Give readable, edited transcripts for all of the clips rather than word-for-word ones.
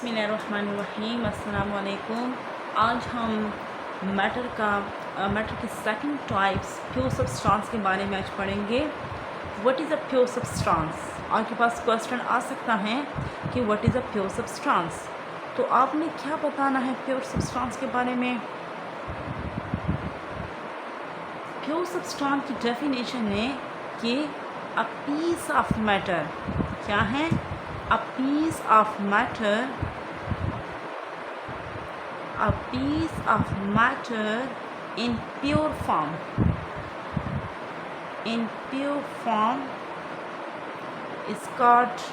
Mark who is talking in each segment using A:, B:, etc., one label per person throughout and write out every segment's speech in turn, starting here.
A: बिस्मिल्लाहिर्रहमानिर्रहीम अस्सलाम वालेकुम। आज हम मैटर के सेकंड टाइप्स प्योर सब्सटेंस के बारे में आज पढ़ेंगे। What is a pure substance? आपके पास क्वेश्चन आ सकता है कि what is a pure substance. तो आपने क्या बताना है प्योर सब्सटेंस के बारे में। प्योर सब्सटेंस की डेफिनेशन है कि अ पीस ऑफ मैटर, क्या है? A piece of matter, a piece of matter in pure form, in pure form is called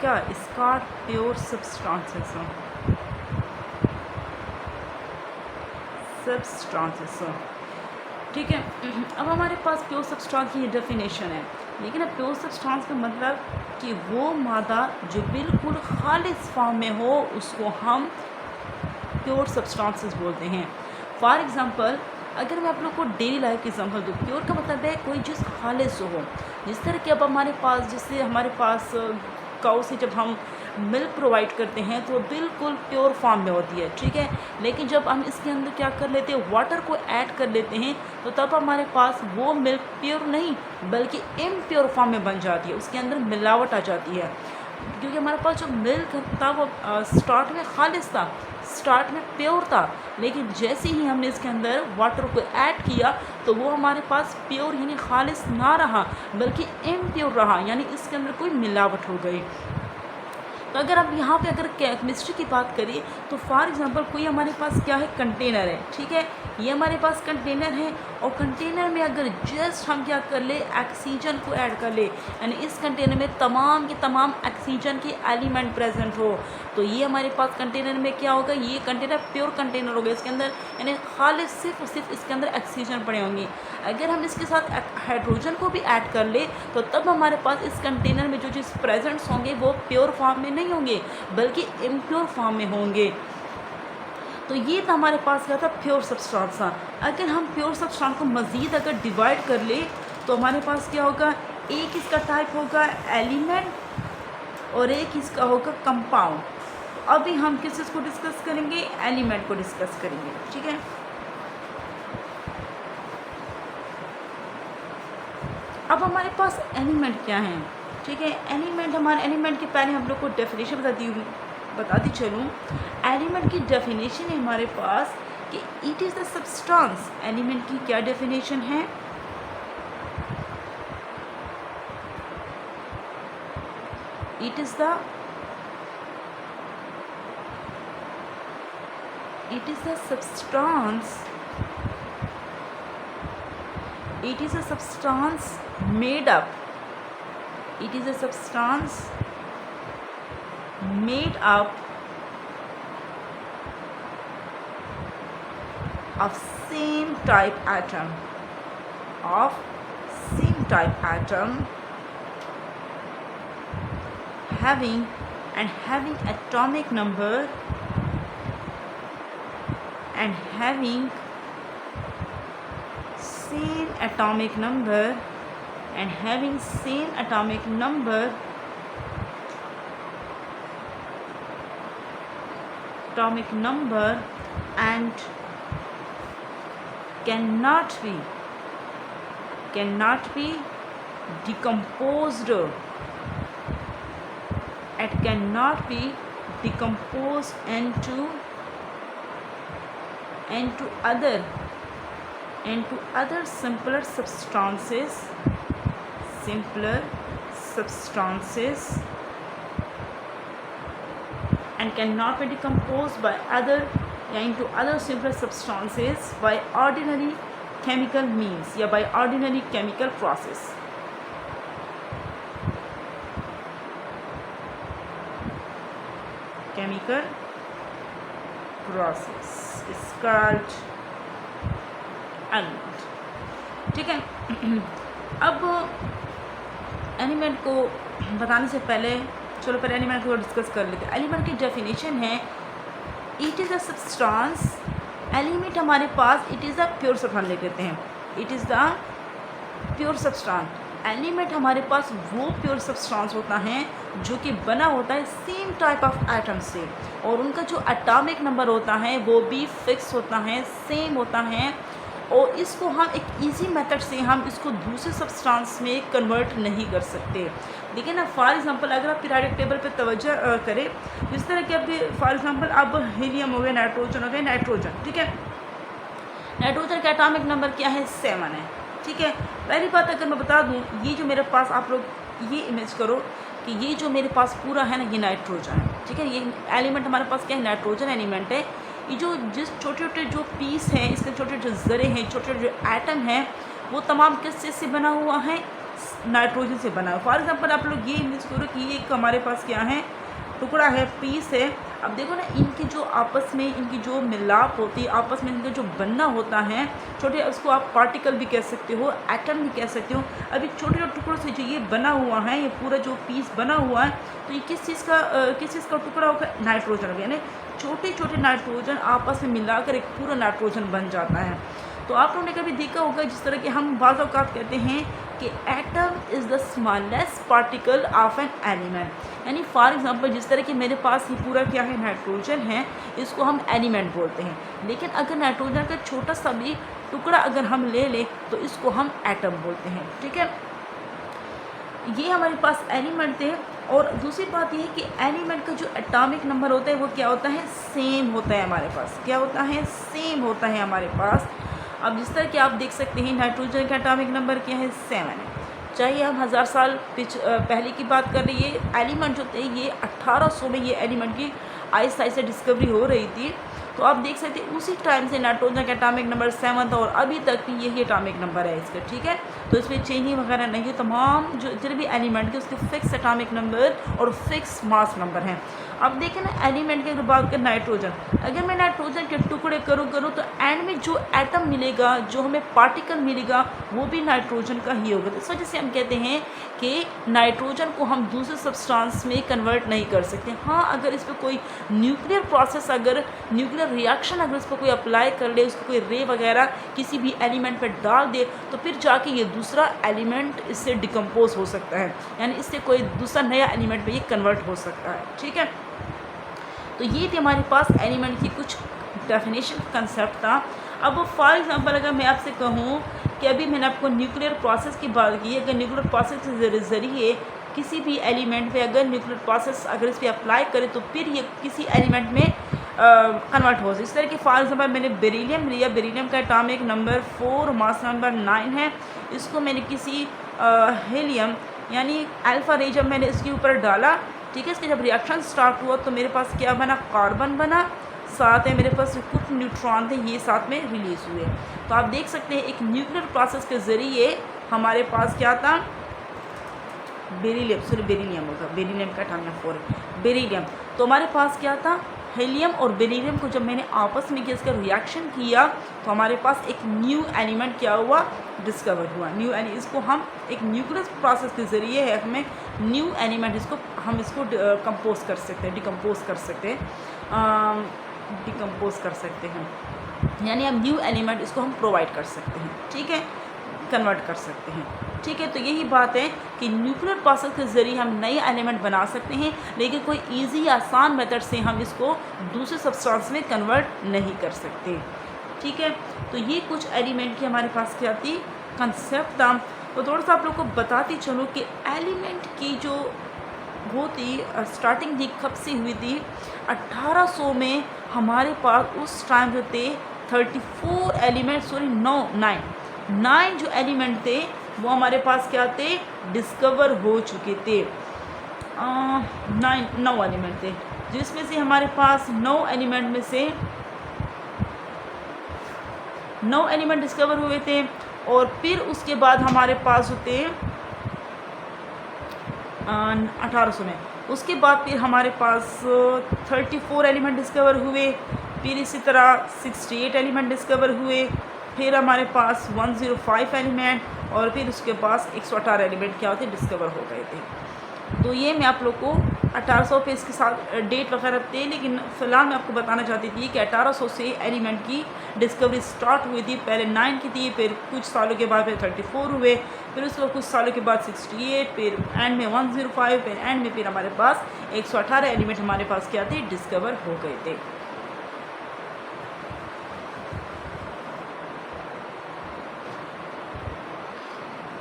A: क्या? is called pure substances, ठीक है। अब हमारे पास प्योर सब्सटेंस की डेफिनेशन है, लेकिन अब प्योर सब्सटेंस का मतलब कि वो मादा जो बिल्कुल खालिस फॉर्म में हो उसको हम प्योर सब्सटेंसेस बोलते हैं। फॉर एग्ज़ाम्पल, अगर मैं आप लोग को डेली लाइफ की एग्जांपल दूँ, प्योर का मतलब है कोई चीज़ खालिस हो। जिस तरह कि अब हमारे पास, जैसे हमारे पास काऊ से जब हम मिल्क प्रोवाइड करते हैं तो बिल्कुल प्योर फॉर्म में होती है, ठीक है। लेकिन जब हम इसके अंदर क्या कर लेते हैं, वाटर को ऐड कर लेते हैं, तो तब हमारे पास वो मिल्क प्योर नहीं बल्कि इम्प्योर फॉर्म में बन जाती है, उसके अंदर मिलावट आ जाती है। क्योंकि हमारे पास जो मिल्क था वो स्टार्ट में खालिस था, स्टार्ट में प्योर था, लेकिन जैसे ही हमने इसके अंदर वाटर को ऐड किया तो वो हमारे पास प्योर यानी खालिस ना रहा बल्कि इम्प्योर रहा, यानी इसके अंदर कोई मिलावट हो गई। तो अगर आप यहाँ पे अगर केमिस्ट्री की बात करिए तो फॉर एग्जांपल कोई हमारे पास क्या है, कंटेनर है, ठीक है। ये हमारे पास कंटेनर है और कंटेनर में अगर जस्ट हम क्या कर ले, ऑक्सीजन को ऐड कर ले, यानी इस कंटेनर में तमाम के तमाम ऑक्सीजन के एलिमेंट प्रेजेंट हो, तो ये हमारे पास कंटेनर में क्या होगा, ये कंटेनर प्योर कंटेनर होगा। इसके अंदर यानी खालिस सिर्फ और सिर्फ इसके अंदर ऑक्सीजन पड़े होंगे। अगर हम इसके साथ हाइड्रोजन को भी ऐड कर ले तो तब हमारे पास इस कंटेनर में जो चीज़ प्रेजेंट्स होंगे वो प्योर फॉर्म में नहीं होंगे बल्कि इम्प्योर फॉर्म में होंगे। तो ये था हमारे पास क्या था, प्योर सब्सटेंस। अगर हम प्योर सब्सटेंस को मज़ीद अगर डिवाइड कर ले तो हमारे पास क्या होगा, एक इसका टाइप होगा एलिमेंट और एक इसका होगा कंपाउंड। अभी हम किस चीज़ को डिस्कस करेंगे, एलिमेंट को डिस्कस करेंगे, ठीक है। अब हमारे पास एलिमेंट क्या है, ठीक है। एलिमेंट, हमारे एलिमेंट के पहले हम लोग को डेफिनेशन बताती चलूँ। एलिमेंट की डेफिनेशन है हमारे पास कि it is the substance. Element की क्या डेफिनेशन है, it is the substance, it is a substance made up, it is a substance made up of same type atom, having atomic number and having same atomic number and cannot be decomposed. It cannot be decomposed into other simpler substances and cannot be decomposed by into other simpler substances by ordinary chemical means या by ordinary chemical process. Chemical process is called element, ठीक है। अब element को बताने से पहले चलो पहले एलिमेंट को डिस्कस कर लेते हैं। एलिमेंट की डेफिनेशन है, it is a substance. Element हमारे पास it is a pure substance ले लेते हैं, it is the pure substance element हमारे पास वो प्योर सब्सटेंस होता है जो कि बना होता है सेम टाइप ऑफ एटम से, और उनका जो एटॉमिक नंबर होता है वो भी फिक्स होता है, सेम होता है, और इसको हम एक इजी मेथड से हम इसको दूसरे सब्सटेंस में कन्वर्ट नहीं कर सकते। देखिए ना, फॉर एग्जांपल अगर आप पीरियोडिक टेबल पे तवज्जो करें, जिस तरह के अभी फॉर एग्जांपल अब हीलियम हो गया, नाइट्रोजन हो गया, नाइट्रोजन, ठीक है, नाइट्रोजन का एटॉमिक नंबर क्या है, 7 है, ठीक है। पहली बात अगर मैं बता दूं, ये जो मेरे पास आप लोग ये इमेज करो कि ये जो मेरे पास पूरा है ना, ये नाइट्रोजन है, ठीक है। ये एलिमेंट हमारे पास क्या है, नाइट्रोजन एलिमेंट है। ये जो जिस छोटे छोटे जो पीस हैं, इसके छोटे छोटे ज़रे हैं, छोटे छोटे जो एटम हैं, वो तमाम किस चीज़ से बना हुआ है, नाइट्रोजन से बना हुआ। फॉर एग्जांपल आप लोग ये इमेज करो कि ये एक हमारे पास क्या है, टुकड़ा है, पीस है। अब देखो ना, इनकी जो आपस में इनकी जो मिलाप होती है, आपस में इनका जो बनना होता है, छोटे, उसको आप पार्टिकल भी कह सकते हो, एटम भी कह सकते हो। अभी छोटे छोटे टुकड़ों से जो ये बना हुआ है, ये पूरा जो पीस बना हुआ है, तो ये किस चीज़ का टुकड़ा होगा, नाइट्रोजन होगा। यानी छोटे छोटे नाइट्रोजन आपस में मिलाकर एक पूरा नाइट्रोजन बन जाता है। तो आप लोगों ने कभी देखा होगा, जिस तरह के हम बाज़ औक़ात कहते हैं कि atom is the smallest particle of an element. यानी फॉर एग्जांपल जिस तरह कि मेरे पास ये पूरा क्या है, नाइट्रोजन है, इसको हम एलिमेंट बोलते हैं। लेकिन अगर नाइट्रोजन का छोटा सा भी टुकड़ा अगर हम ले लें तो इसको हम एटम बोलते हैं, ठीक है। ये हमारे पास एलिमेंट थे। और दूसरी बात ये है कि एलिमेंट का जो एटॉमिक नंबर होता है वो क्या होता है, सेम होता है हमारे पास। क्या होता है, सेम होता है हमारे पास। अब जिस तरह कि आप देख सकते हैं, नाइट्रोजन का एटॉमिक नंबर क्या है, 7 है। चाहे हम 1000 साल पहले की बात कर रही है, एलिमेंट जो थे ये 1800 में ये एलिमेंट की आहिस्ता आहिस्ता डिस्कवरी हो रही थी। तो आप देख सकते हैं उसी टाइम से नाइट्रोजन का एटॉमिक नंबर 7 था, और अभी तक भी यही एटॉमिक नंबर है इसका, ठीक है। तो इसमें चेंजिंग वगैरह नहीं है। तमाम जो जितने भी एलिमेंट थे उसके फिक्स एटॉमिक नंबर और फिक्स मास नंबर हैं। अब देखें ना, एलिमेंट की अगर बात करें, नाइट्रोजन, अगर मैं नाइट्रोजन के टुकड़े करूँ तो एंड में जो एटम मिलेगा, जो हमें पार्टिकल मिलेगा, वो भी नाइट्रोजन का ही होगा। तो इस वजह से हम कहते हैं कि नाइट्रोजन को हम दूसरे सब्सटेंस में कन्वर्ट नहीं कर सकते। हाँ, अगर इस पर कोई न्यूक्लियर प्रोसेस, अगर न्यूक्लियर रिएक्शन अगर इस पर कोई अप्लाई कर ले, उसको कोई रे वगैरह किसी भी एलिमेंट पर डाल दे, तो फिर जाके ये दूसरा एलिमेंट इससे डिकम्पोज हो सकता है, यानी इससे कोई दूसरा नया एलिमेंट में ये कन्वर्ट हो सकता है, ठीक है। तो ये थी हमारे पास एलिमेंट की कुछ डेफिनेशन, कंसेप्ट था। अब फॉर एग्जांपल अगर मैं आपसे कहूँ कि अभी मैंने आपको न्यूक्लियर प्रोसेस की बात की, अगर न्यूक्लियर प्रोसेस के ज़रिए किसी भी एलिमेंट पे अगर न्यूक्लियर प्रोसेस अगर इस पर अप्लाई करें तो फिर ये किसी एलिमेंट में कन्वर्ट हो। इस तरह के फॉर एग्जांपल मैंने बेरिलियम लिया, बेरिलियम का एटॉमिक नंबर 4, मास नंबर 9 है। इसको मैंने किसी हीलियम यानी अल्फ़ा रे जब मैंने इसके ऊपर डाला, ठीक है, इसके जब रिएक्शन स्टार्ट हुआ तो मेरे पास क्या बना, कार्बन बना, साथ में मेरे पास कुछ न्यूट्रॉन थे, ये साथ में रिलीज़ हुए। तो आप देख सकते हैं एक न्यूक्लियर प्रोसेस के ज़रिए हमारे पास क्या था, बेरिलियम होगा, बेरिलियम का एटॉमिक नंबर 4 है, बेरिलियम। तो हमारे पास क्या था, हीलियम और बेरिलियम को जब मैंने आपस में इसका रिएक्शन किया तो हमारे पास एक न्यू एलिमेंट क्या हुआ, डिस्कवर हुआ। इसको हम एक न्यूक्लियर प्रोसेस के ज़रिए है हमें न्यू एलिमेंट इसको कंपोज कर सकते हैं, डिकम्पोज कर सकते हैं, यानी हम न्यू एलिमेंट इसको हम प्रोवाइड कर सकते हैं, ठीक है, कन्वर्ट कर सकते हैं, ठीक है। तो यही बात है कि न्यूक्लियर प्रोसेस के ज़रिए हम नए एलिमेंट बना सकते हैं, लेकिन कोई इजी आसान मेथड से हम इसको दूसरे सब्सटेंस में कन्वर्ट नहीं कर सकते, ठीक है। तो ये कुछ एलिमेंट की हमारे पास क्या थी, कंसेप्ट था। तो थोड़ा सा आप लोग को बताती चलूँ कि एलिमेंट की जो वो थी स्टार्टिंग थी कब से हुई थी, 1800 में हमारे पास उस टाइम जो थे 34 एलिमेंट, सॉरी 9 जो एलिमेंट थे वो हमारे पास क्या थे, डिस्कवर हो चुके थे। 9 एलिमेंट थे, जिसमें से हमारे पास 9 एलिमेंट में से 9 एलिमेंट डिस्कवर हुए थे। और फिर उसके बाद हमारे पास होते 1800 में, उसके बाद फिर हमारे पास 34 एलिमेंट डिस्कवर हुए, फिर इसी तरह 68 एलिमेंट डिस्कवर हुए, फिर हमारे पास 105 एलिमेंट, और फिर उसके पास 118 एलिमेंट क्या होते डिस्कवर हो गए थे। तो ये मैं आप लोग को 1800 पे इसके साथ डेट वगैरह थे, लेकिन फ़िलहाल मैं आपको बताना चाहती थी कि 1800 से एलिमेंट की डिस्कवरी स्टार्ट हुई थी। पहले 9 की थी, फिर कुछ सालों के बाद फिर 34 हुए, फिर उसके बाद कुछ सालों के बाद 68, फिर एंड में 105, फिर एंड में फिर हमारे पास 118 एलिमेंट हमारे पास क्या थे, डिस्कवर हो गए थे।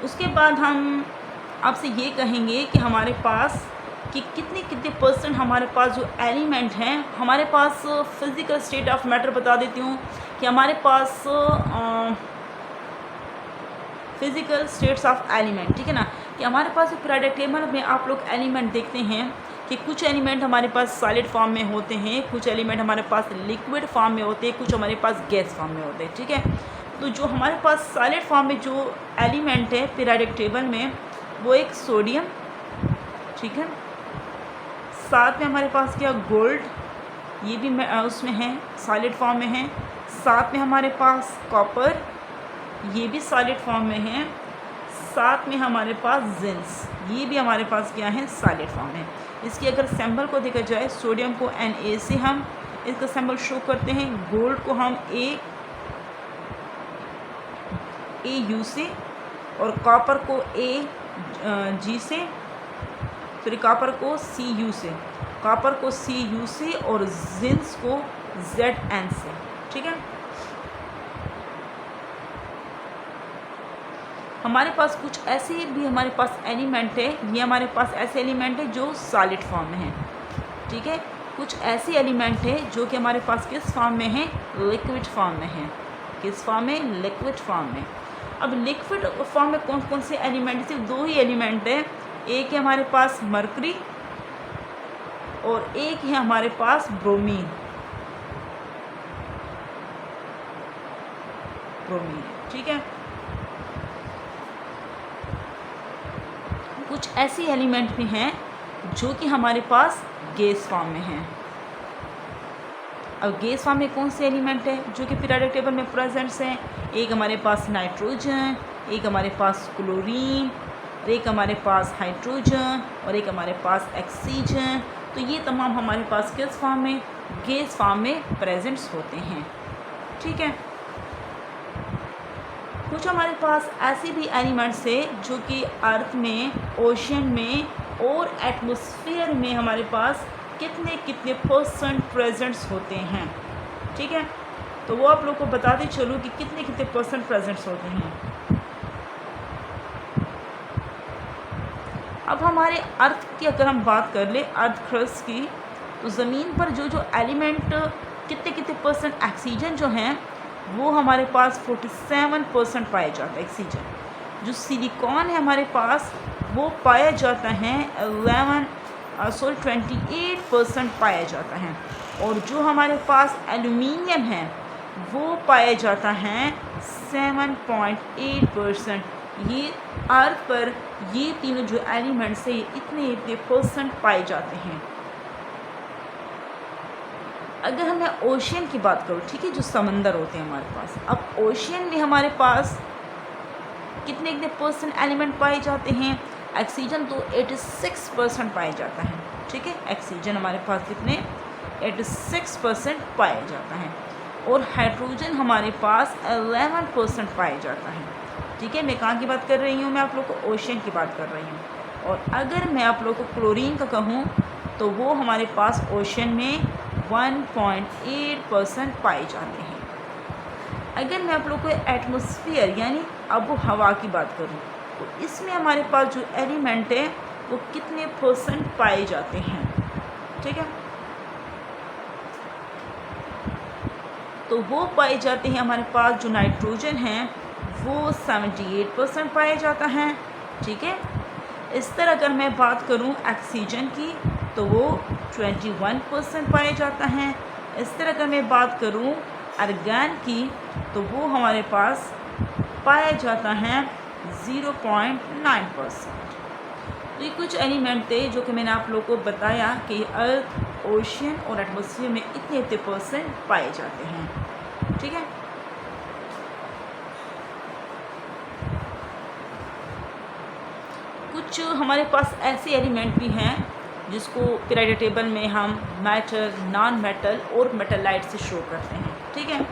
A: उसके बाद हम आपसे ये कहेंगे कि हमारे पास कि कितने कितने परसेंट हमारे पास जो एलिमेंट हैं, हमारे पास फिज़िकल स्टेट ऑफ मैटर बता देती हूँ कि हमारे पास फिज़िकल स्टेट्स ऑफ एलिमेंट, ठीक है ना, कि हमारे पास पीरियोडिक टेबल में आप लोग एलिमेंट देखते हैं कि कुछ एलिमेंट हमारे पास सॉलिड फॉर्म में होते हैं, कुछ एलिमेंट हमारे पास लिक्विड फॉर्म में होते हैं, कुछ हमारे पास गैस फॉर्म में होते हैं, ठीक है। तो जो हमारे पास सॉलिड फॉर्म में जो एलिमेंट है पीरियोडिक टेबल में, वो एक सोडियम, ठीक है, साथ में हमारे पास क्या गोल्ड, ये भी उसमें है, सॉलिड फॉर्म में है, साथ में हमारे पास कॉपर, ये भी सॉलिड फॉर्म में है, साथ में हमारे पास जिंक्स, ये भी हमारे पास क्या है, सॉलिड फॉर्म है। इसकी अगर सैम्पल को देखा जाए, सोडियम को Na से हम इसका सैम्पल शो करते हैं, गोल्ड को हम AU से, और कॉपर को Ag से, फिर कॉपर को Cu से, कॉपर को Cu से, और जिंक्स को Zn से, ठीक है। हमारे पास कुछ ऐसे भी हमारे पास एलिमेंट है, ये हमारे पास ऐसे एलिमेंट है जो सॉलिड फॉर्म में है, ठीक है। कुछ ऐसे एलिमेंट है जो कि हमारे पास किस फॉर्म में है, लिक्विड फॉर्म में है। किस फॉर्म में, लिक्विड फॉर्म में। अब लिक्विड फॉर्म में कौन कौन से एलिमेंट, सिर्फ दो ही एलिमेंट है, एक है हमारे पास मरकरी और एक है हमारे पास ब्रोमीन, ठीक है। कुछ ऐसी एलिमेंट भी हैं जो कि हमारे पास गैस फॉर्म में हैं। अब गैस फॉर्म में कौन से एलिमेंट है जो कि पीरियोडिक टेबल में प्रेजेंट्स हैं, एक हमारे पास नाइट्रोजन, एक हमारे पास क्लोरीन, एक हमारे पास हाइड्रोजन, और एक हमारे पास ऑक्सीजन। तो ये तमाम हमारे पास किस फॉर्म में, गैस फॉर्म में प्रेजेंट्स होते हैं, ठीक है। कुछ हमारे पास ऐसे भी एलिमेंट्स है जो कि अर्थ में, ओशन में और एटमॉस्फेयर में हमारे पास कितने कितने परसेंट प्रेजेंट्स होते हैं, ठीक है। तो वो आप लोग को बताते चलूँ कि कितने कितने परसेंट प्रेजेंट्स होते हैं। अब हमारे अर्थ की अगर हम बात कर ले, अर्थ क्रस्ट की, तो ज़मीन पर जो जो एलिमेंट कितने कितने परसेंट ऑक्सीजन जो हैं वो हमारे पास 47% पाया जाता है ऑक्सीजन। जो सिलिकॉन है हमारे पास वो पाया जाता है 28% पाया जाता है, और जो हमारे पास एल्यूमिनियम है वो पाया जाता है 7.8%। ये अर्थ पर ये तीनों जो एलिमेंट्स है ये इतने परसेंट पाए जाते हैं। अगर मैं ओशियन की बात करूँ, ठीक है, जो समंदर होते हैं हमारे पास, अब ओशियन में हमारे पास कितने कितने परसेंट एलिमेंट पाए जाते हैं, ऑक्सीजन तो 86% पाया जाता है, ठीक है। ऑक्सीजन हमारे पास कितने, 86% पाया जाता है, और हाइड्रोजन हमारे पास 11% पाया जाता है, ठीक है। मैं कहाँ की बात कर रही हूँ, मैं आप लोग को ओशियन की बात कर रही हूँ। और अगर मैं आप लोग को क्लोरीन का कहूँ तो वो हमारे पास ओशियन में 1.8% पाए जाते हैं। अगर मैं आप लोग को एटमॉस्फेयर यानी आबो हवा की बात करूँ तो इसमें हमारे पास जो एलिमेंट है वो कितने परसेंट पाए जाते हैं, ठीक है। तो वो पाए जाते हैं हमारे पास, जो नाइट्रोजन है वो 78% पाया जाता है, ठीक है। इस तरह अगर मैं बात करूं ऑक्सीजन की तो वो 21% पाया जाता है। इस तरह अगर मैं बात करूं आर्गन की तो वो हमारे पास पाया जाता है 0.9%। तो ये कुछ एलिमेंट थे जो कि मैंने आप लोगों को बताया कि अर्थ, ओशियन और एटमॉस्फेयर में इतने इतने परसेंट पाए जाते हैं, ठीक है। कुछ हमारे पास ऐसे एलिमेंट भी हैं जिसको पीरियोडिक टेबल में हम मेटल, नॉन मेटल और मेटलाइट से शो करते हैं। ठीक है।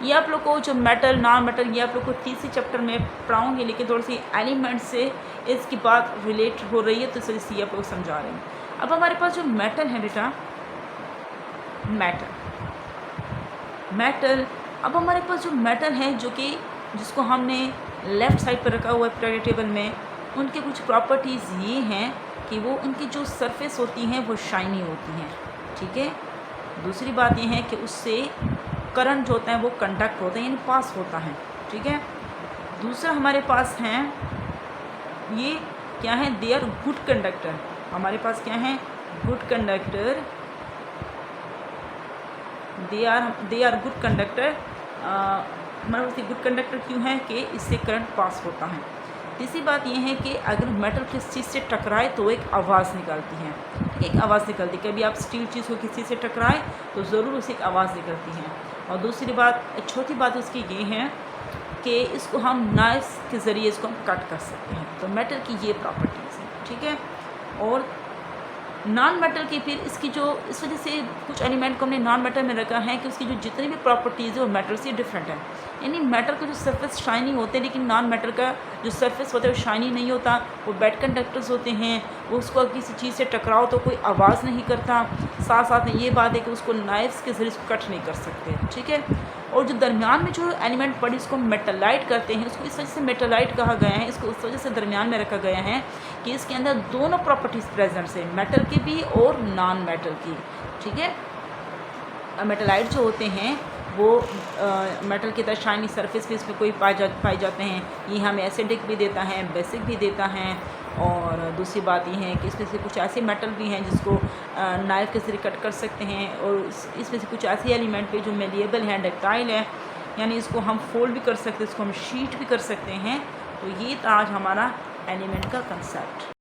A: ये आप लोग को जो मेटल, नॉन मेटल, ये आप लोग को तीसरे चैप्टर में पढ़ाऊँगी, लेकिन थोड़ी सी एलिमेंट से इसकी बात रिलेट हो रही है तो इसलिए आप लोग समझा रहे हैं। अब हमारे पास जो मेटल है बेटा, मेटल अब हमारे पास जो मेटल है जो कि जिसको हमने लेफ़्ट साइड पर रखा हुआ है पीरियोडिक टेबल में, उनके कुछ प्रॉपर्टीज़ ये हैं कि वो उनकी जो सरफेस होती हैं वो शाइनी होती हैं। ठीक है। दूसरी बात ये है कि उससे करंट जो होता है वो कंडक्ट होता है, यानी पास होता है। ठीक है। दूसरा हमारे पास हैं ये क्या है, दे आर गुड कंडक्टर। हमारे पास क्या है, good conductor, they are good conductor. हमारे पास गुड कंडक्टर क्यों है कि इससे करंट पास होता है। तीसरी बात यह है कि अगर मेटल किस चीज़ से टकराए तो एक आवाज़ निकलती है। एक आवाज़ निकलती है, कभी आप स्टील चीज़ को किसी से टकराए तो ज़रूर उसे एक आवाज़ निकलती है। और दूसरी बात, चौथी बात उसकी ये है कि इसको हम नाइफ्स के ज़रिए इसको हम कट कर सकते हैं। तो मेटल की ये प्रॉपर्टीज़ हैं। ठीक है। और नॉन मेटल की फिर इसकी जो, इस वजह से कुछ एलिमेंट को हमने नॉन मेटल में रखा है कि उसकी जो जितनी भी प्रॉपर्टीज़ है वो मेटल से डिफरेंट है। यानी मेटल का जो सरफेस शाइनी होते हैं, लेकिन नॉन मेटल का जो सरफेस होता है वो शाइनी नहीं होता। वो बैड कंडक्टर्स होते हैं, वो उसको किसी चीज़ से टकराओ तो कोई आवाज़ नहीं करता। साथ साथ में ये बात है कि उसको नाइफ्स के ज़रिए उसको कट नहीं कर सकते। ठीक है। और जो दरमियान में जो एलिमेंट पड़ी इसको मेटलाइट कहते हैं, इसको इस वजह से मेटलाइट कहा गया है, इसको उस वजह से दरमियान में रखा गया है कि इसके अंदर दोनों प्रॉपर्टीज़ प्रेजेंट है, मेटल की भी और नॉन मेटल की। ठीक है। मेटलाइट जो होते हैं वो मेटल की तरह शाइनी सरफेस भी इसमें कोई पाए जाते हैं। ये हमें एसिडिक भी देता है, बेसिक भी देता है। और दूसरी बात ये है कि इसमें से कुछ ऐसे मेटल भी हैं जिसको नाइफ के जरिए कट कर सकते हैं। और इसमें से कुछ ऐसे एलिमेंट पे जो मेलिएबल हैं, डक्टाइल है, यानी इसको हम फोल्ड भी कर सकते हैं, इसको हम शीट भी कर सकते हैं। तो ये था आज हमारा एलिमेंट का कंसेप्ट।